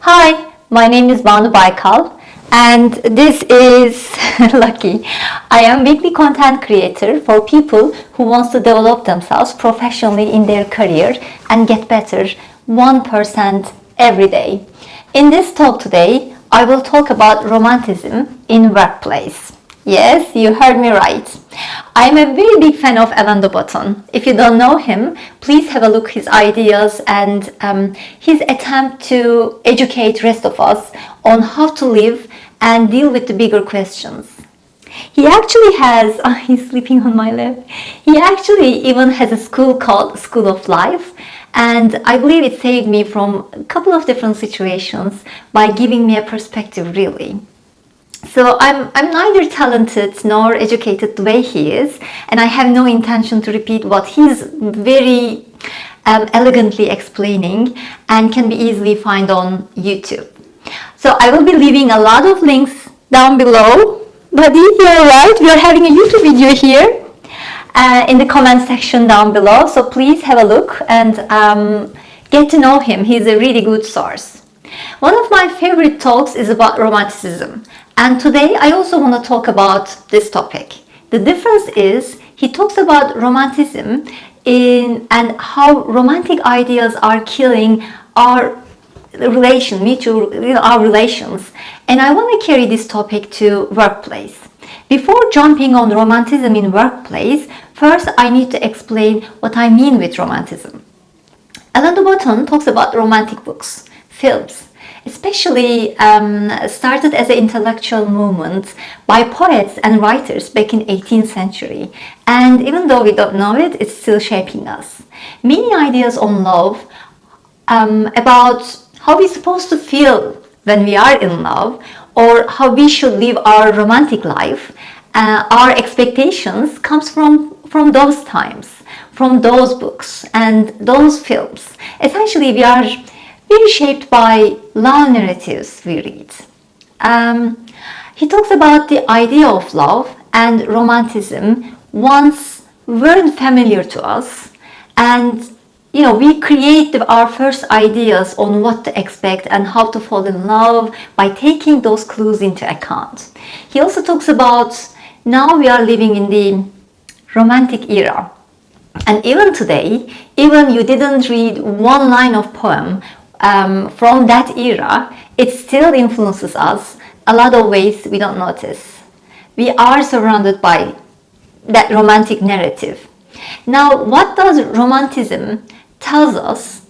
Hi, my name is Banu Baykal and this is Lucky. I am weekly content creator for people who wants to develop themselves professionally in their career and get better 1% every day. In this talk today, I will talk about romanticism in workplace. Yes, you heard me right. I'm a very big fan of Alain de Botton. If you don't know him, please have a look his ideas and his attempt to educate rest of us on how to live and deal with the bigger questions. He actually has, he's sleeping on my lap. He actually even has a school called School of Life, and I believe it saved me from a couple of different situations by giving me a perspective, really. So I'm neither talented nor educated the way he is, and I have no intention to repeat what he's very elegantly explaining and can be easily found on YouTube. So I will be leaving a lot of links down below. Buddy, you're right, we are having a YouTube video here in the comment section down below. So please have a look and get to know him. He's a really good source. One of my favorite talks is about romanticism. And today I also want to talk about this topic. The difference is he talks about romanticism and how romantic ideas are killing our our relations. And I want to carry this topic to workplace. Before jumping on romanticism in workplace, first I need to explain what I mean with romanticism. Alain de Botton talks about romantic books, films, especially started as an intellectual movement by poets and writers back in 18th century. And even though we don't know it, it's still shaping us. Many ideas on love, about how we're supposed to feel when we are in love, or how we should live our romantic life, our expectations comes from those times, from those books and those films. Essentially, we are very shaped by love narratives we read. He talks about the idea of love and romanticism once weren't familiar to us, and we create our first ideas on what to expect and how to fall in love by taking those clues into account. He also talks about now we are living in the romantic era. And even today, even you didn't read one line of poem from that era, it still influences us a lot of ways we don't notice. We are surrounded by that romantic narrative. Now, what does romanticism tells us?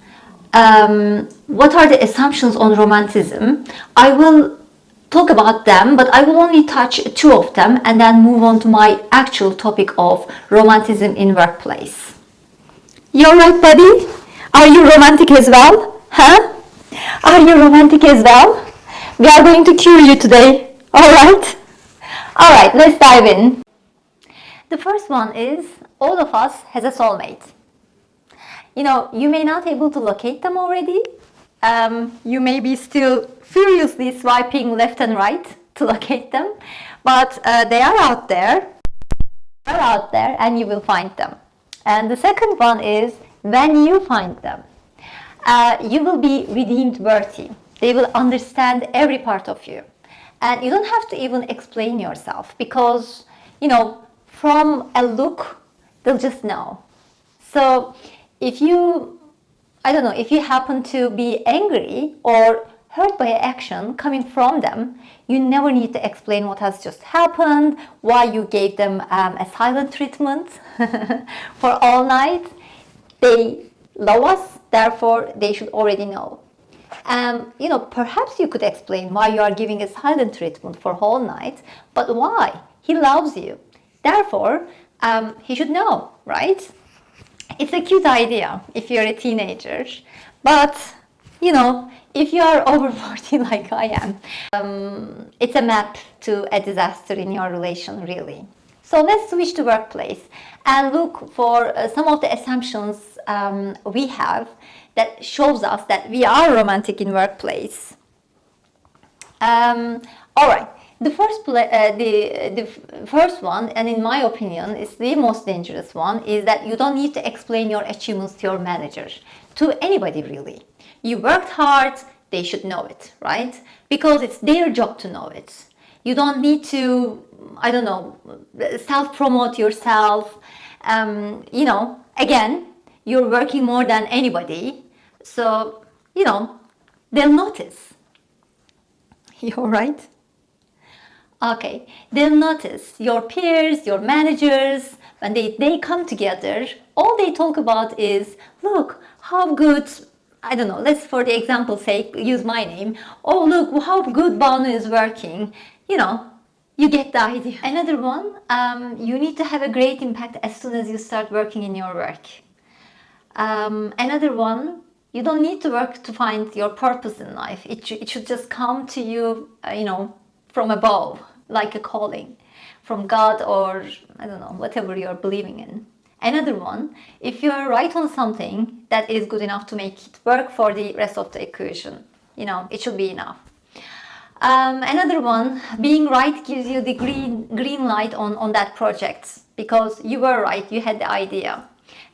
What are the assumptions on romanticism? I will talk about them, but I will only touch two of them and then move on to my actual topic of romanticism in workplace. You're right, buddy? Are you romantic as well? Huh? Are you romantic as well? We are going to cure you today. Alright? Alright, let's dive in. The first one is all of us has a soulmate. You may not be able to locate them already. You may be still furiously swiping left and right to locate them, but they are out there. And you will find them. And the second one is when you find them, you will be redeemed worthy. They will understand every part of you. And you don't have to even explain yourself because, from a look, they'll just know. So if you happen to be angry or hurt by an action coming from them, you never need to explain what has just happened, why you gave them a silent treatment for all night. They love us, therefore they should already know. Perhaps you could explain why you are giving a silent treatment for whole night, but why? He loves you. Therefore, he should know, right? It's a cute idea if you're a teenager, but if you are over 40 like I am, it's a map to a disaster in your relation, really. So let's switch to workplace and look for some of the assumptions we have that shows us that we are romantic in workplace. All right. The first one, and in my opinion, is the most dangerous one, is that you don't need to explain your achievements to your manager, to anybody really. You worked hard, they should know it, right? Because it's their job to know it. You don't need to, I don't know, self-promote yourself. Again, you're working more than anybody. So, they'll notice. You're right. Okay, they'll notice your peers, your managers, when they come together, all they talk about is, look, how good, I don't know, let's for the example's sake, use my name. Oh, look, how good Banu is working. You get the idea. Another one, you need to have a great impact as soon as you start working in your work. Another one, you don't need to work to find your purpose in life. It should just come to you, from above, like a calling from God, or I don't know, whatever you're believing in. Another one, if you are right on something, that is good enough to make it work for the rest of the equation. It should be enough. Another one, being right gives you the green light on that project because you were right, you had the idea.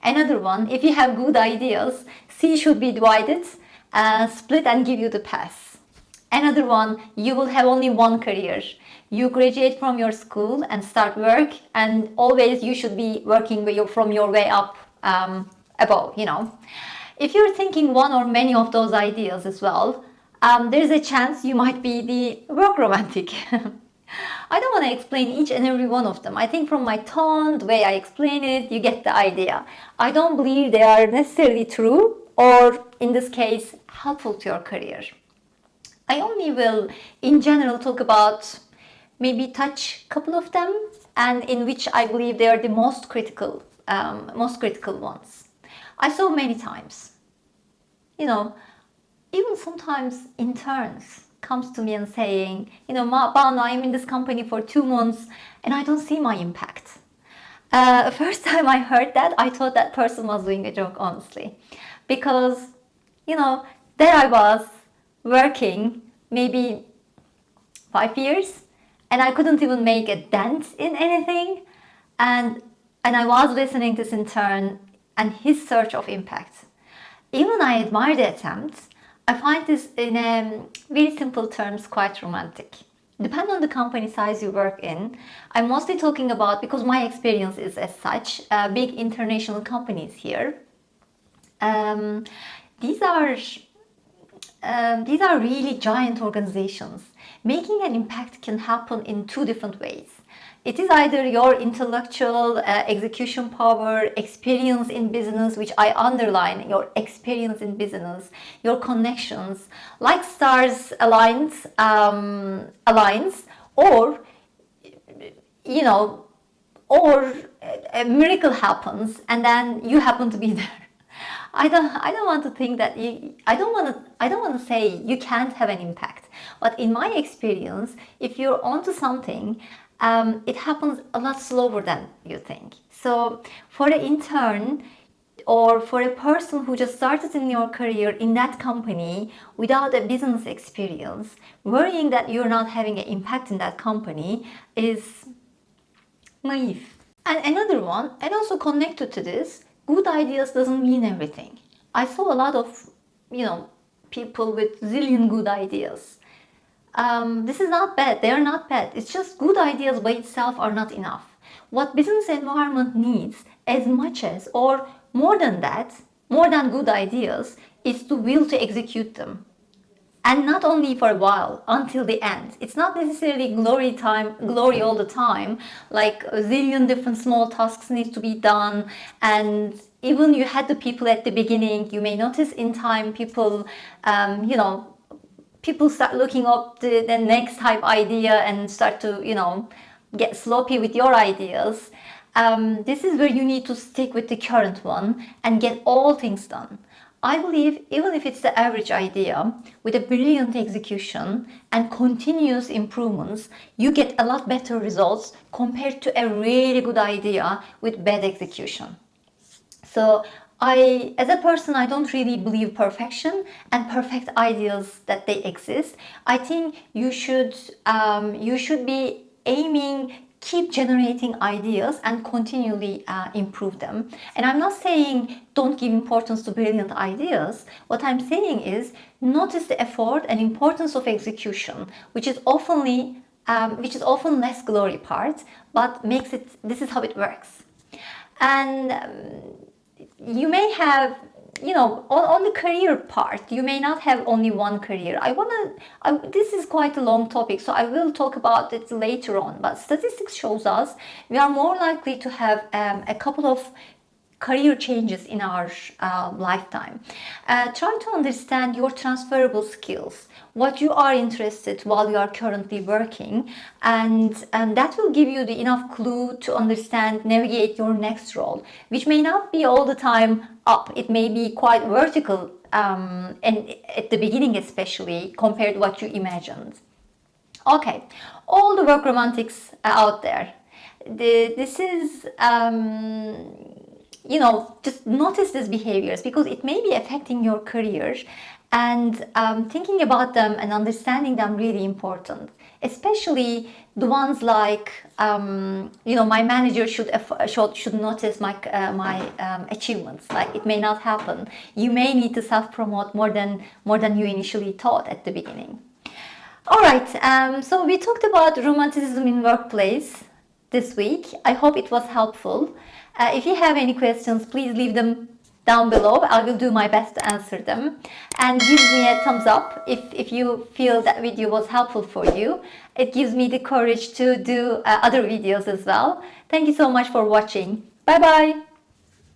Another one, if you have good ideas, C should be divided, split and give you the pass. Another one, you will have only one career. You graduate from your school and start work, and always you should be working from your way up above, If you're thinking one or many of those ideas as well, there's a chance you might be the work romantic. I don't want to explain each and every one of them. I think from my tone, the way I explain it, you get the idea. I don't believe they are necessarily true or, in this case, helpful to your career. I only will, in general, talk about, maybe touch a couple of them, and in which I believe they are the most critical ones. I saw many times. Even sometimes interns comes to me and saying, Banu, I'm in this company for 2 months and I don't see my impact. First time I heard that, I thought that person was doing a joke, honestly. Because, there I was working maybe 5 years and I couldn't even make a dent in anything. And I was listening to this intern and his search of impact. Even I admire the attempt. I find this, in very simple terms, quite romantic. Depending on the company size you work in, I'm mostly talking about, because my experience is as such, big international companies here. These are really giant organizations. Making an impact can happen in 2 different ways. It is either your intellectual execution power, experience in business, which I underline, your experience in business, your connections, like stars aligns, or, or a miracle happens and then you happen to be there. I don't want to think that I don't want to say you can't have an impact. But in my experience, if you're onto something, it happens a lot slower than you think. So for an intern or for a person who just started in your career in that company without a business experience, worrying that you're not having an impact in that company is naive. And another one, and also connected to this, good ideas doesn't mean everything. I saw a lot of, people with zillion good ideas. This is not bad. They are not bad. It's just good ideas by itself are not enough. What business environment needs, as much as or more than that, more than good ideas, is the will to execute them. And not only for a while, until the end. It's not necessarily glory all the time. Like a zillion different small tasks need to be done. And even you had the people at the beginning, you may notice in time people, people start looking up the next type idea and start to, get sloppy with your ideas. This is where you need to stick with the current one and get all things done. I believe even if it's the average idea, with a brilliant execution and continuous improvements, you get a lot better results compared to a really good idea with bad execution. So as a person, I don't really believe perfection and perfect ideas that they exist. I think you should be aiming keep generating ideas and continually improve them. And I'm not saying don't give importance to brilliant ideas. What I'm saying is notice the effort and importance of execution, which is often less glory part, but makes it. This is how it works. And you may have, on the career part, you may not have only one career. This is quite a long topic, so I will talk about it later on. But statistics shows us we are more likely to have a couple of career changes in our lifetime. Try to understand your transferable skills, what you are interested while you are currently working, and that will give you the enough clue to understand, navigate your next role, which may not be all the time up. It may be quite vertical, and at the beginning especially, compared to what you imagined. Okay, all the work romantics out there. This is just notice these behaviors because it may be affecting your career, and thinking about them and understanding them really important, especially the ones like my manager should notice my achievements. Like, it may not happen. You may need to self-promote more than you initially thought at the beginning. All right, so we talked about romanticism in workplace this week. I hope it was helpful. If you have any questions, please leave them down below. I will do my best to answer them. And give me a thumbs up if you feel that video was helpful for you. It gives me the courage to do other videos as well. Thank you so much for watching. Bye bye.